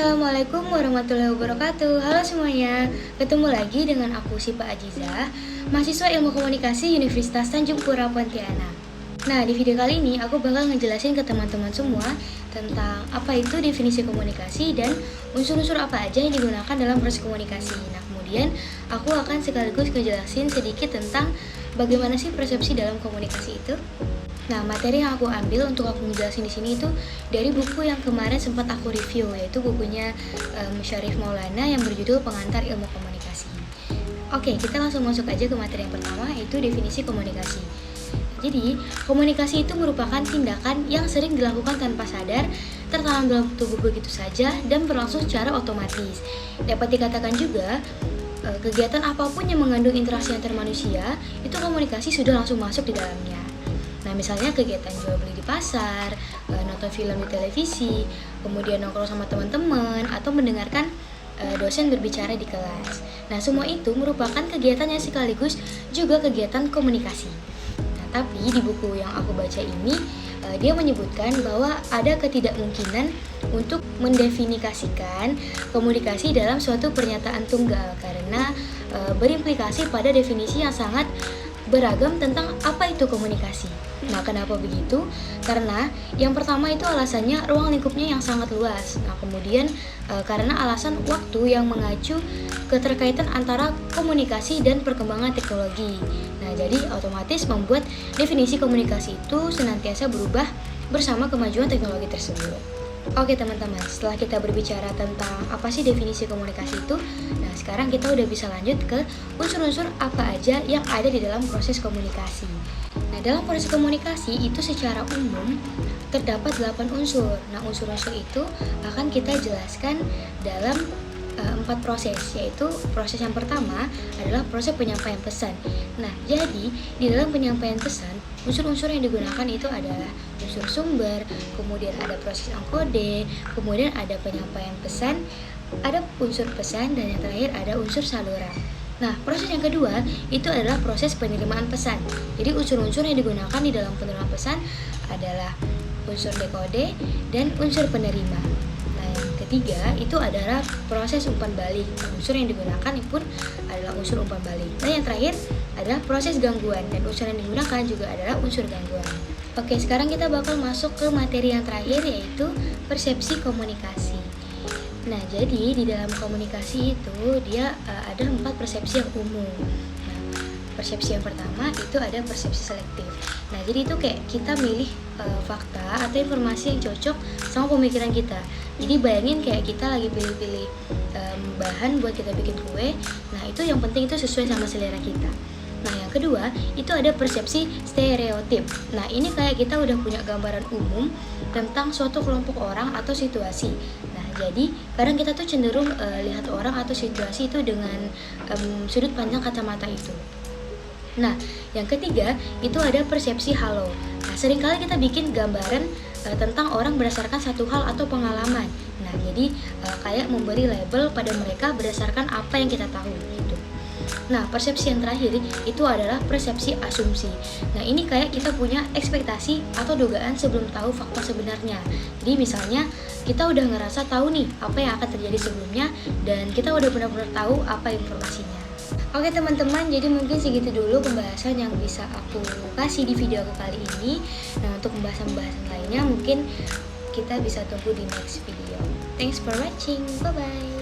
Assalamualaikum warahmatullahi wabarakatuh. Halo semuanya, ketemu lagi dengan aku Sipa Ajizah, mahasiswa Ilmu Komunikasi Universitas Tanjung Pura Pontianak. Nah, di video kali ini aku bakal ngejelasin ke teman-teman semua tentang apa itu definisi komunikasi dan unsur-unsur apa aja yang digunakan dalam proses komunikasi. Nah, kemudian aku akan sekaligus ngejelasin sedikit tentang bagaimana sih persepsi dalam komunikasi itu. Nah, materi yang aku ambil untuk aku ngejelasin di sini itu dari buku yang kemarin sempat aku review, yaitu bukunya Syarif Maulana yang berjudul Pengantar Ilmu Komunikasi. Oke, kita langsung masuk aja ke materi yang pertama, yaitu definisi komunikasi. Jadi, komunikasi itu merupakan tindakan yang sering dilakukan tanpa sadar, tertanam dalam tubuh begitu saja, dan berlangsung secara otomatis. Dapat dikatakan juga, kegiatan apapun yang mengandung interaksi antar manusia, itu komunikasi sudah langsung masuk di dalamnya. Nah, misalnya kegiatan jual beli di pasar, nonton film di televisi, kemudian nongkrong sama teman-teman, atau mendengarkan dosen berbicara di kelas. Nah, semua itu merupakan kegiatan yang sekaligus juga kegiatan komunikasi. Nah, tapi di buku yang aku baca ini, dia menyebutkan bahwa ada ketidakmungkinan untuk mendefinisikan komunikasi dalam suatu pernyataan tunggal karena berimplikasi pada definisi yang sangat beragam tentang apa itu komunikasi. Nah, kenapa begitu? Karena yang pertama itu alasannya ruang lingkupnya yang sangat luas. Nah, kemudian karena alasan waktu yang mengacu keterkaitan antara komunikasi dan perkembangan teknologi. Nah, jadi otomatis membuat definisi komunikasi itu senantiasa berubah bersama kemajuan teknologi tersebut. Oke teman-teman, setelah kita berbicara tentang apa sih definisi komunikasi itu, nah sekarang kita udah bisa lanjut ke unsur-unsur apa aja yang ada di dalam proses komunikasi. Nah, dalam proses komunikasi itu secara umum terdapat 8 unsur. Nah, unsur-unsur itu akan kita jelaskan dalam 4 proses, yaitu proses yang pertama adalah proses penyampaian pesan. Nah, jadi di dalam penyampaian pesan, unsur-unsur yang digunakan itu adalah unsur sumber, kemudian ada proses enkode, kemudian ada penyampaian pesan, ada unsur pesan, dan yang terakhir ada unsur saluran. Nah, proses yang kedua itu adalah proses penerimaan pesan. Jadi unsur-unsur yang digunakan di dalam penerimaan pesan adalah unsur dekode dan unsur penerima. Ketiga itu adalah proses umpan balik. Unsur yang digunakan pun adalah unsur umpan balik. Dan yang terakhir adalah proses gangguan, dan unsur yang digunakan juga adalah unsur gangguan. Oke, sekarang kita bakal masuk ke materi yang terakhir, yaitu persepsi komunikasi. Nah, jadi di dalam komunikasi itu dia ada 4 persepsi yang umum. Persepsi yang pertama itu ada persepsi selektif. Nah, jadi itu kayak kita milih fakta atau informasi yang cocok sama pemikiran kita. Jadi bayangin kayak kita lagi pilih-pilih bahan buat kita bikin kue. Nah, itu yang penting itu sesuai sama selera kita. Nah, yang kedua itu ada persepsi stereotip. Nah, ini kayak kita udah punya gambaran umum tentang suatu kelompok orang atau situasi. Nah, jadi kadang kita tuh cenderung lihat orang atau situasi itu dengan sudut pandang kacamata itu. Nah, yang ketiga itu ada persepsi halo. Nah, seringkali kita bikin gambaran tentang orang berdasarkan satu hal atau pengalaman. Nah, jadi kayak memberi label pada mereka berdasarkan apa yang kita tahu gitu. Nah, persepsi yang terakhir itu adalah persepsi asumsi. Nah, ini kayak kita punya ekspektasi atau dugaan sebelum tahu fakta sebenarnya. Jadi misalnya kita udah ngerasa tahu nih apa yang akan terjadi sebelumnya, dan kita udah benar-benar tahu apa informasinya. Oke teman-teman, jadi mungkin segitu dulu pembahasan yang bisa aku kasih di video aku kali ini. Nah, untuk pembahasan-pembahasan lainnya mungkin kita bisa tunggu di next video. Thanks for watching, bye-bye.